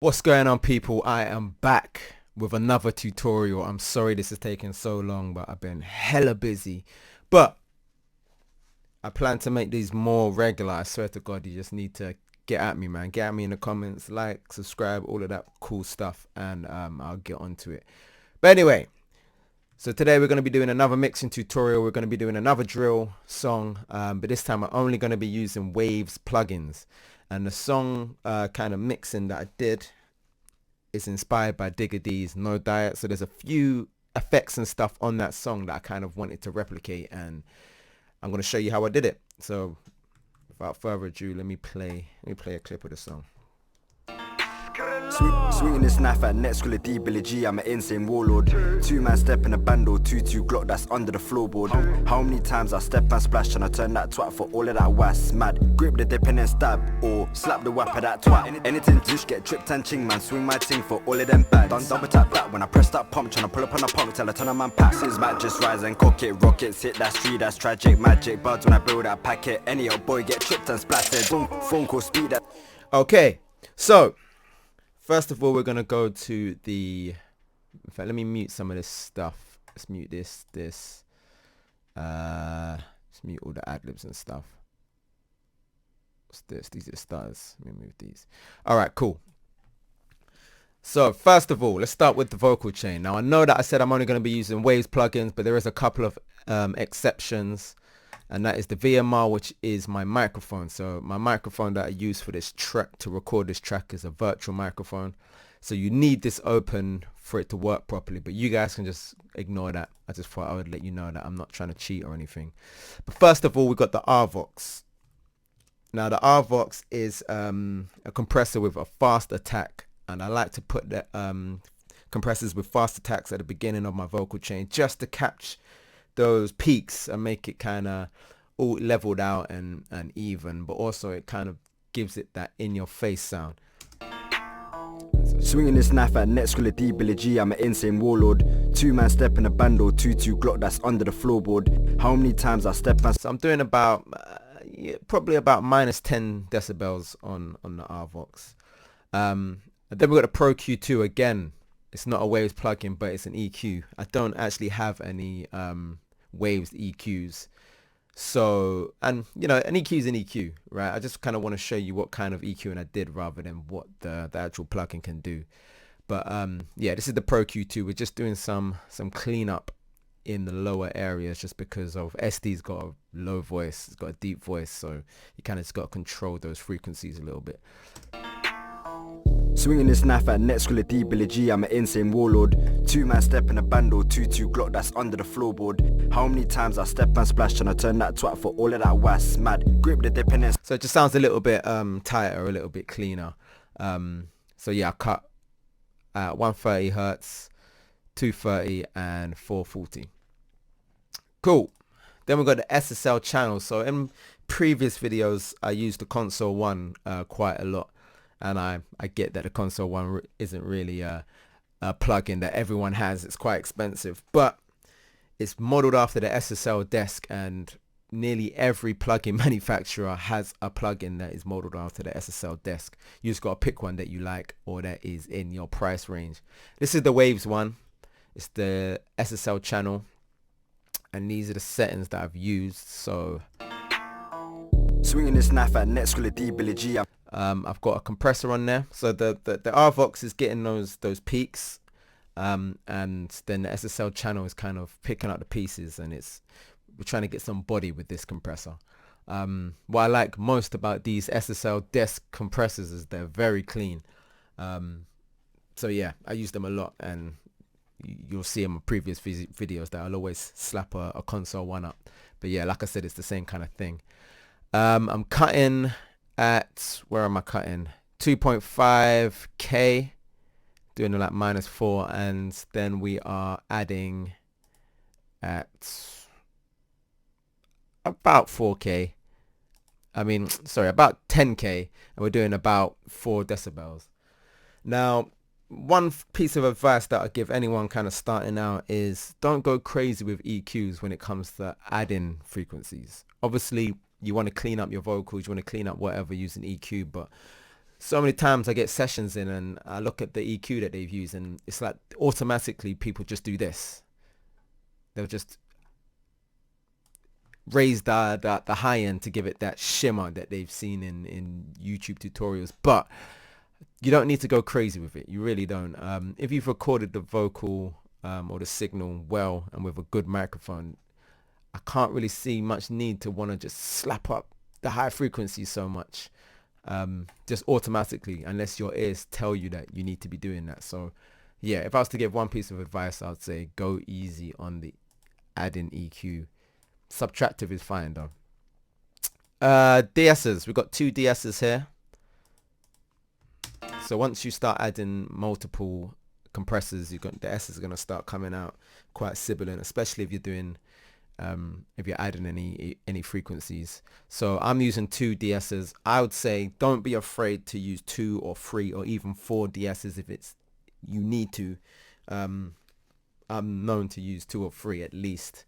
What's going on, people? I am back with another tutorial. I'm sorry this is taking so long, but I've been hella busy. But I plan to make these more regular. I swear to God, you just need to get at me, man. Get at me in the comments, like, subscribe, all of that cool stuff, and I'll get onto it. But anyway, so today we're going to be doing another mixing tutorial. We're going to be doing another drill song, but this time I'm only going to be using Waves plugins. And the song kind of mixing that I did is inspired by Digga D's No Diet. So there's a few effects and stuff on that song that I kind of wanted to replicate, and I'm going to show you how I did it. So without further ado, let me play a clip of the song. Swinging this knife at next school of D, Billy G, I'm an insane warlord. Two-man step in a bando, 2-2 Glock that's under the floorboard. How many times I step and splash and I turn that twat for all of that was mad. Grip the dip and then stab, or slap the whap of that twat. Anything to get tripped and ching, man, swing my ting for all of them bags. Done double tap that when I press that pump, tryna pull up on a pump, tell a ton of man packs. His Mac just rise and cock it, rockets hit that street, that's tragic, magic. Buds when I build that packet, any old boy get tripped and splattered. Boom, phone call, speed that. Okay, so first of all, we're going to go to the, in fact, let me mute some of this stuff. Let's mute this, let's mute all the ad-libs and stuff. What's this? These are the Stutters. Let me move these. All right, cool. So first of all, let's start with the vocal chain. Now I know that I said I'm only going to be using Waves plugins, but there is a couple of exceptions. And that is the VMR, which is my microphone. So my microphone that I use for this track, to record this track, is a virtual microphone. So you need this open for it to work properly, but you guys can just ignore that. I just thought I would let you know that I'm not trying to cheat or anything. But first of all, we got the RVox. Now the RVox is a compressor with a fast attack, and I like to put the compressors with fast attacks at the beginning of my vocal chain just to catch those peaks and make it kind of all leveled out and even, but also it kind of gives it that in your face sound. Swinging this knife at next school of D, Billy G, I'm an insane warlord. Two-man step in a bando, 2-2 Glock that's under the floorboard. How many times I step and... So I'm doing about probably about minus 10 decibels on the RVox. And then we've got the Pro Q2 again. It's not a Waves plugin, but it's an EQ. I don't actually have any Waves EQs, so, and you know, an EQ is an EQ, right? I just kind of want to show you what kind of EQing I did rather than what the actual plugin can do. But yeah, this is the Pro Q2. We're just doing some cleanup in the lower areas, just because of SD's got a low voice, it's got a deep voice, so you kind of just got to control those frequencies a little bit. Swinging this knife at next school of D, Billy G, I'm an insane warlord. Two-man step in a bando, 2-2 Glock that's under the floorboard. How many times I step and splash and I turn that twat for all of that was mad. Grip the dependence. So it just sounds a little bit tighter, a little bit cleaner. So yeah, I cut at 130 hertz, 230 and 440. Cool. Then we've got the SSL channel. So in previous videos, I used the console one quite a lot. And I get that the console one isn't really a plugin that everyone has. It's quite expensive, but it's modeled after the SSL desk, and nearly every plugin manufacturer has a plugin that is modeled after the SSL desk. You just got to pick one that you like or that is in your price range. This is the Waves one. It's the SSL channel, and these are the settings that I've used. So swinging this knife at next school of D, Billy G. I've got a compressor on there, so the RVox is getting those peaks, and then the SSL channel is kind of picking up the pieces, and we're trying to get some body with this compressor. What I like most about these SSL desk compressors is they're very clean. So yeah, I use them a lot, and you'll see in my previous videos that I'll always slap a console one up. But yeah, like I said, it's the same kind of thing. I'm cutting at, where am I cutting? 2.5K, doing like -4, and then we are adding at about 4K. I mean, sorry, about 10K, and we're doing about 4 decibels. Now, one piece of advice that I give anyone kind of starting out is don't go crazy with EQs when it comes to adding frequencies. Obviously, you want to clean up your vocals, you want to clean up whatever using EQ, but so many times I get sessions in and I look at the EQ that they've used, and it's like automatically people just do this. They'll just raise the high end to give it that shimmer that they've seen in YouTube tutorials. But you don't need to go crazy with it. You really don't. If you've recorded the vocal or the signal well and with a good microphone, I can't really see much need to want to just slap up the high frequency so much. Just automatically, unless your ears tell you that you need to be doing that. So yeah, if I was to give one piece of advice, I'd say go easy on the add-in EQ. Subtractive is fine though. DSs, we've got 2 DSs here. So once you start adding multiple compressors, the S's are going to start coming out quite sibilant, especially if you're doing if you're adding any frequencies. So I'm using 2 DSs. I would say don't be afraid to use 2 or 3 or even 4 DSs if it's you need to. I'm known to use 2 or 3 at least.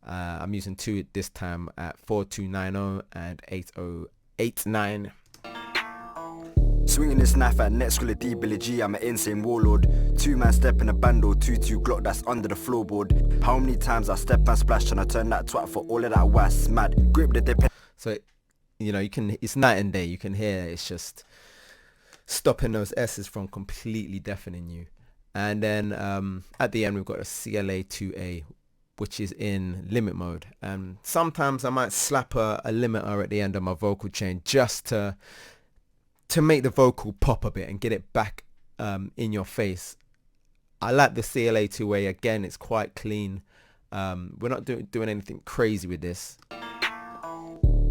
I'm using 2 at this time at 4290 and 8089. Swinging this knife at Neteschool D, Billy G, I'm an insane warlord. 2-man step in a bando, 2-2 Glock that's under the floorboard. How many times I step and splash and I turn that twat for all of that was mad. Grip the dip. So, you know, it's night and day. You can hear it's just stopping those S's from completely deafening you. And then at the end, we've got a CLA 2A, which is in limit mode. And sometimes I might slap a limiter at the end of my vocal chain just to make the vocal pop a bit and get it back in your face. I like the CLA 2A. Again, it's quite clean. We're not doing anything crazy with this.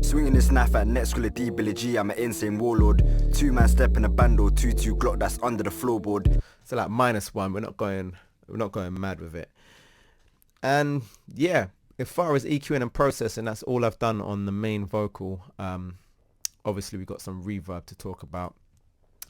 Swinging this knife at Neteschool D, Billy G, I'm an insane warlord. 2-man step in a bando, 2-2 Glock that's under the floorboard. So like -1, we're not going mad with it. And yeah, as far as EQing and processing, that's all I've done on the main vocal. Obviously we've got some reverb to talk about.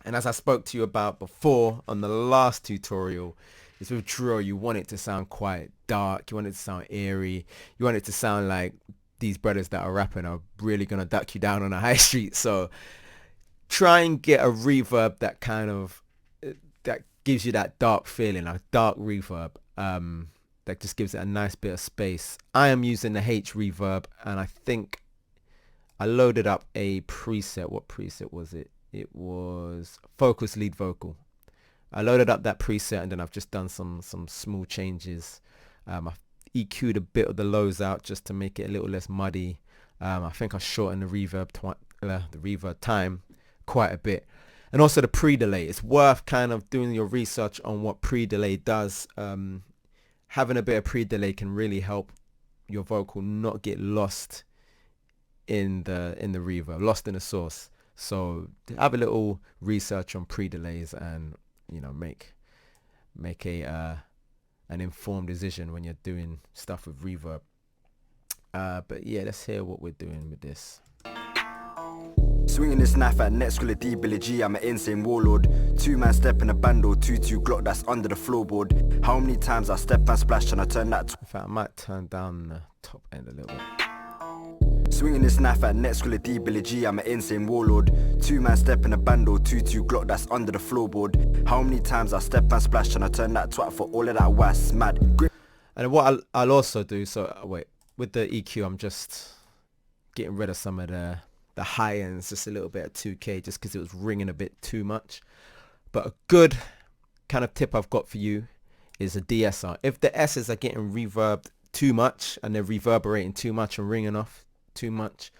And as I spoke to you about before on the last tutorial, is with drill, you want it to sound quite dark, you want it to sound eerie, you want it to sound like these brothers that are rapping are really going to duck you down on a high street. So try and get a reverb that kind of, that gives you that dark feeling, a dark reverb, that just gives it a nice bit of space. I am using the H reverb, and I think I loaded up a preset. What preset was it? It was Focus Lead Vocal. I loaded up that preset, and then I've just done some small changes. I've EQ'd a bit of the lows out just to make it a little less muddy. I think I shortened the reverb time quite a bit. And also the pre-delay. It's worth kind of doing your research on what pre-delay does. Having a bit of pre-delay can really help your vocal not get lost in the reverb, lost in the source. So have a little research on pre-delays, and you know, make an informed decision when you're doing stuff with reverb. But yeah, let's hear what we're doing with this. Swinging this knife at Neteschool D, Billy G, I'm an insane warlord. 2-man step in a bando, 2-2 Glock that's under the floorboard. How many times I step and splash and I turn that. In fact, I might turn down the top end a little bit. Swinging this knife at Neteschool D, Billy G, I'm an insane warlord. 2-man step in a bando, 2-2 Glock that's under the floorboard. How many times I step and splash and I turn that twat for all of that was mad. And what I'll also do, so wait, with the EQ, I'm just getting rid of some of the high ends, just a little bit at 2K, just because it was ringing a bit too much. But a good kind of tip I've got for you is a DSR. If the S's are getting reverbed too much and they're reverberating too much and ringing off too much,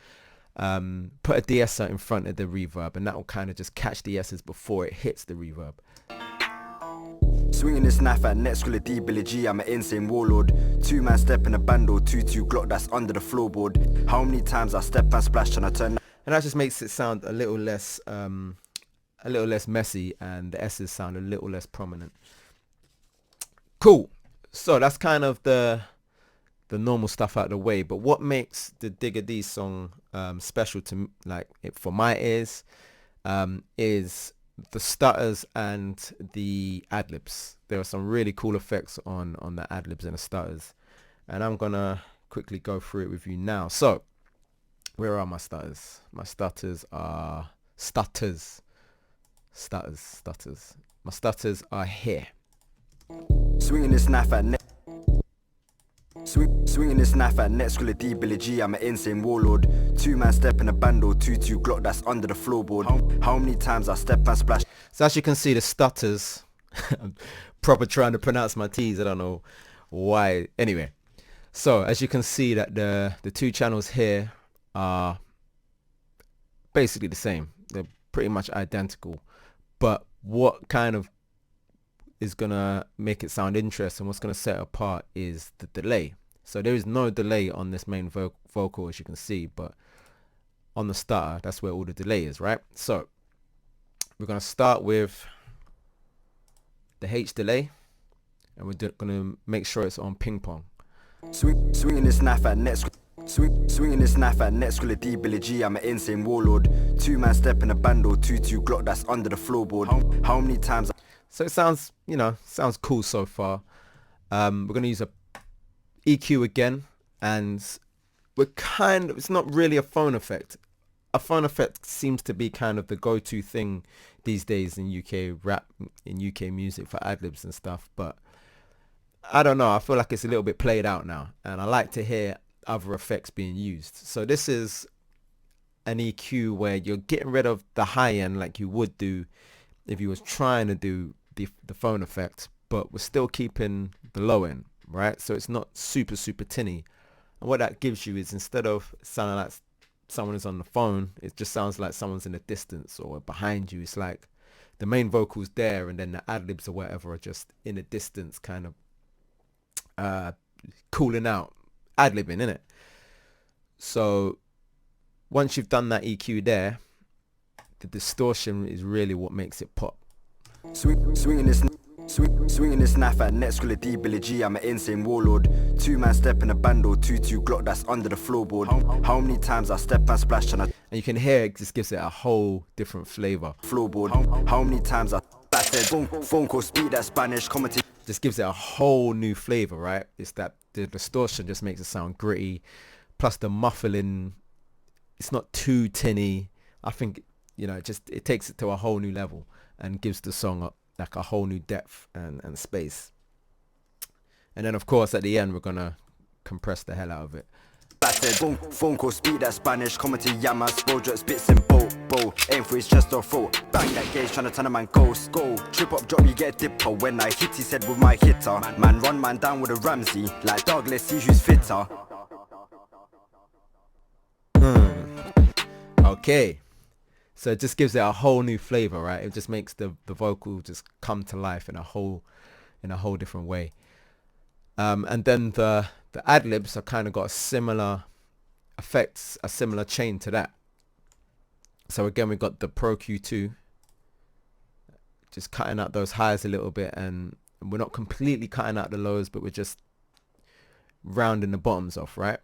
put a DSR in front of the reverb, and that will kind of just catch the S's before it hits the reverb. Swinging this knife at Neteschool D, Billy G, I'm an insane warlord. 2-man step in a bando, 2-2 Glock that's under the floorboard. How many times I step and splash and I turn. And that just makes it sound a little less messy, and the S's sound a little less prominent. Cool. So that's kind of the normal stuff out of the way. But what makes the Digga D song special to for my ears is the stutters and the ad-libs. There are some really cool effects on the ad-libs and the stutters, and I'm gonna quickly go through it with you now. So where are my stutters? My stutters are Stutters. Stutters. My stutters are here. Swinging this knife at Swinging this knife at next school of D, Billy G, I'm an insane warlord. 2-man step in a bando, 2-2 Glock that's under the floorboard. How many times I step and splash? So as you can see, the stutters, I'm proper trying to pronounce my T's, I don't know why. Anyway, so as you can see that the two channels here are basically the same. They're pretty much identical. But what kind of is gonna make it sound interesting, what's gonna set it apart is the delay. So there is no delay on this main vocal, as you can see, but on the stutter, that's where all the delay is, right? So we're gonna start with the H delay, and we're gonna make sure it's on ping pong. Swinging this knife at next. Swinging this knife at next school of D, Billy G, I'm an insane warlord. 2-man step in a bando, 2-2 Glock that's under the floorboard. How many times? So it sounds, sounds cool so far. We're going to use a EQ again, and it's not really a phone effect. A phone effect seems to be kind of the go-to thing these days in UK rap, in UK music for ad-libs and stuff. But I don't know, I feel like it's a little bit played out now, and I like to hear other effects being used. So this is an EQ where you're getting rid of the high end like you would do if you was trying to do the phone effect, but we're still keeping the low end, right? So it's not super tinny, and what that gives you is, instead of sounding like someone is on the phone, it just sounds like someone's in the distance or behind you. It's like the main vocal's there, and then the ad-libs or whatever are just in the distance, kind of cooling out, ad-libbing, innit? So once you've done that EQ there, the distortion is really what makes it pop. Swinging this knife at next school of D, Billy G, I'm an insane warlord. 2-man step in a bando, 2-2 Glock that's under the floorboard. How many times I step and splash and you can hear it just gives it a whole different flavor. Floorboard. How many times I battered phone call, speak that Spanish comedy. Just gives it a whole new flavor, right? It's that the distortion just makes it sound gritty, plus the muffling, it's not too tinny. I think it takes it to a whole new level and gives the song like a whole new depth and space. And then of course at the end we're gonna compress the hell out of it. Battered phone call, speak that Spanish comedy. Yama spoil drop spits in bow. Aim for his chest or throat. Bang that gauge trying to turn a man ghost. Go trip up drop, you get a dipper. When I hit, he said with my hitter. Man run man down with a Ramsey. Like dog, let's see who's fitter. Okay, so it just gives it a whole new flavor, right? It just makes the vocal just come to life in a whole different way. And then the ad-libs are kind of got a similar effects, a similar chain to that. So again, we got the Pro Q2, just cutting out those highs a little bit, and we're not completely cutting out the lows, but we're just rounding the bottoms off, right?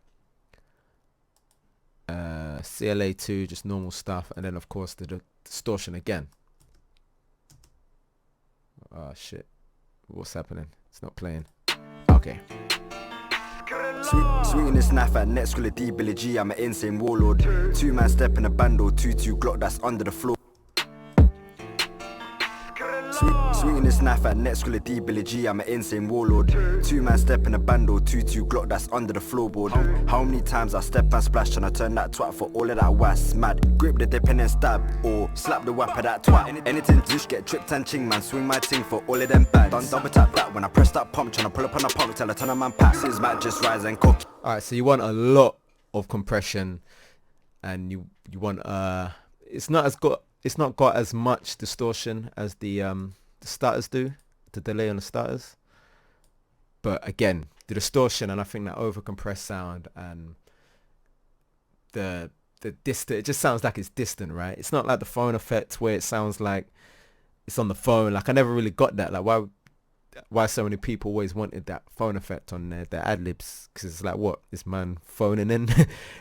CLA2, just normal stuff, and then of course the distortion again. Oh shit, what's happening? It's not playing. Okay. Swinging this knife at next school of D, Billy G, I'm an insane warlord. 2-man step in a bando, 2-2 Glock that's under the floor. Swinging this knife at next school of D, Billy G, I'm an insane warlord. 2-man step in a bando, 2-2 Glock that's under the floorboard. How many times I step and splash and I turn that twat for all of that was mad. Grip the dip and then stab, or slap the whap of that twat. Anything douche get tripped and ching, man, swing my ting for all of them bags. Done double tap that when I press that pump, tryna pull up on a pump till I turn a man passes, Matt just rise and cook. Alright, so you want a lot of compression, and you want it's not got as much distortion as the stutters do, the delay on the stutters. But again, the distortion, and I think that over compressed sound and the distant, it just sounds like it's distant, right? It's not like the phone effect where it sounds like it's on the phone. Like I never really got that. Like why so many people always wanted that phone effect on their ad-libs, because it's like, what, is man phoning in?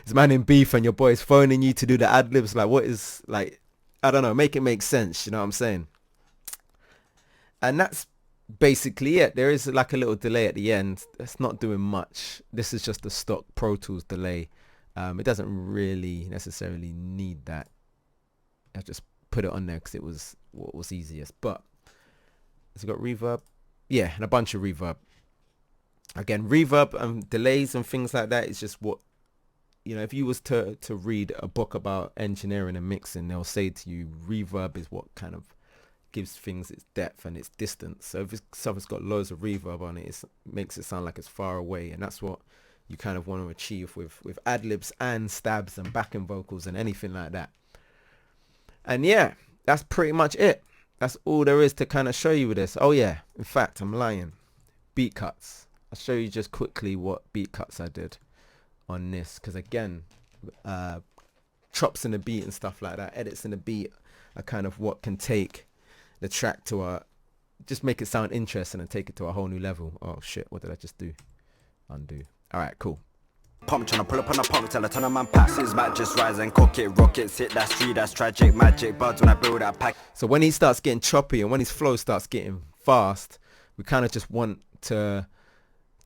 Is man in beef and your boy's phoning you to do the ad-libs? Like, what is, like, I don't know, make it make sense, you know what I'm saying? And that's basically it. There is like a little delay at the end. It's not doing much. This is just the stock Pro Tools delay. It doesn't really necessarily need that. I just put it on there because it was what was easiest. But has it got reverb? Yeah, and a bunch of reverb. Again, reverb and delays and things like that is just what, you know, if you was to read a book about engineering and mixing, they'll say to you reverb is what kind of gives things its depth and its distance. So if something's got loads of reverb on it, it makes it sound like it's far away, and that's what you kind of want to achieve with ad-libs and stabs and backing vocals and anything like that. And yeah, that's pretty much it. That's all there is to kind of show you with this. Oh yeah, in fact, I'm lying. Beat cuts. I'll show you just quickly what beat cuts I did on this, because again, chops in the beat and stuff like that, edits in the beat are kind of what can take the track to just make it sound interesting and take it to a whole new level. Oh shit, what did I just do? Undo. All right, cool. Pump tryna pull up on a pump, tell a ton of man passes, Matt just rise and cook it, rockets hit, that's tree, that's tragic, magic, buds when I build that pack. So when he starts getting choppy and when his flow starts getting fast, we kind of just want to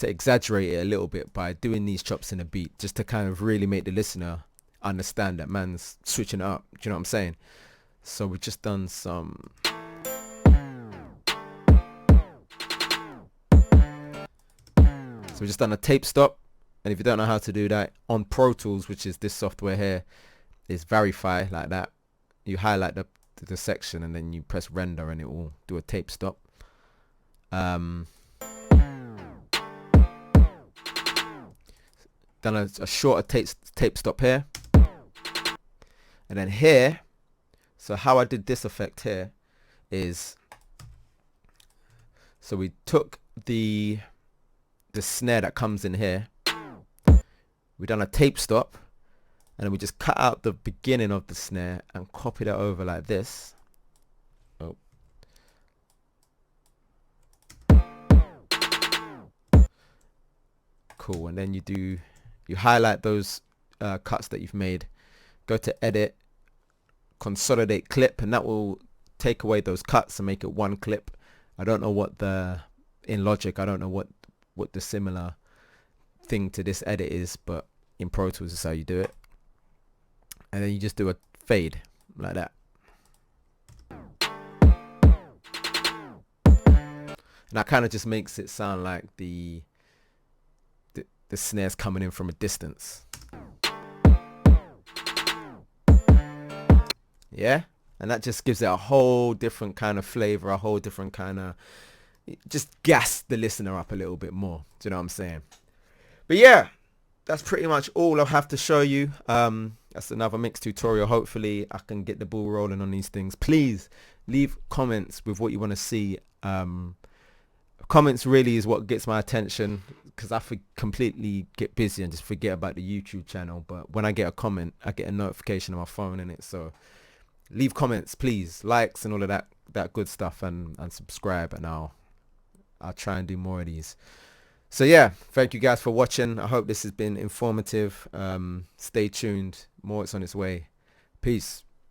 exaggerate it a little bit by doing these chops in the beat, just to kind of really make the listener understand that man's switching it up. Do you know what I'm saying? So we've just done some. So we've just done a tape stop. And if you don't know how to do that, on Pro Tools, which is this software here, is Verify, like that. You highlight the section and then you press render and it will do a tape stop. Done a shorter tape stop here. And then here, so how I did this effect here is, so we took the snare that comes in here, we done a tape stop, and then we just cut out the beginning of the snare and copied it over like this. Oh. Cool. And then you highlight those cuts that you've made, go to edit, consolidate clip, and that will take away those cuts and make it one clip. I don't know what in Logic, I don't know what the similar thing to this edit is, but in Pro Tools is how you do it. And then you just do a fade like that. And that kind of just makes it sound like the snare's coming in from a distance. Yeah, and that just gives it a whole different kind of flavor, a whole different kind of, just gas the listener up a little bit more. Do you know what I'm saying? But yeah, that's pretty much all I'll have to show you. That's another mix tutorial. Hopefully I can get the ball rolling on these things. Please leave comments with what you want to see. Comments really is what gets my attention, because I completely get busy and just forget about the YouTube channel. But when I get a comment, I get a notification on my phone in it. So leave comments, please, likes and all of that good stuff, and subscribe, and I'll try and do more of these. So yeah, thank you guys for watching. I hope this has been informative. Stay tuned. More, it's on its way. Peace.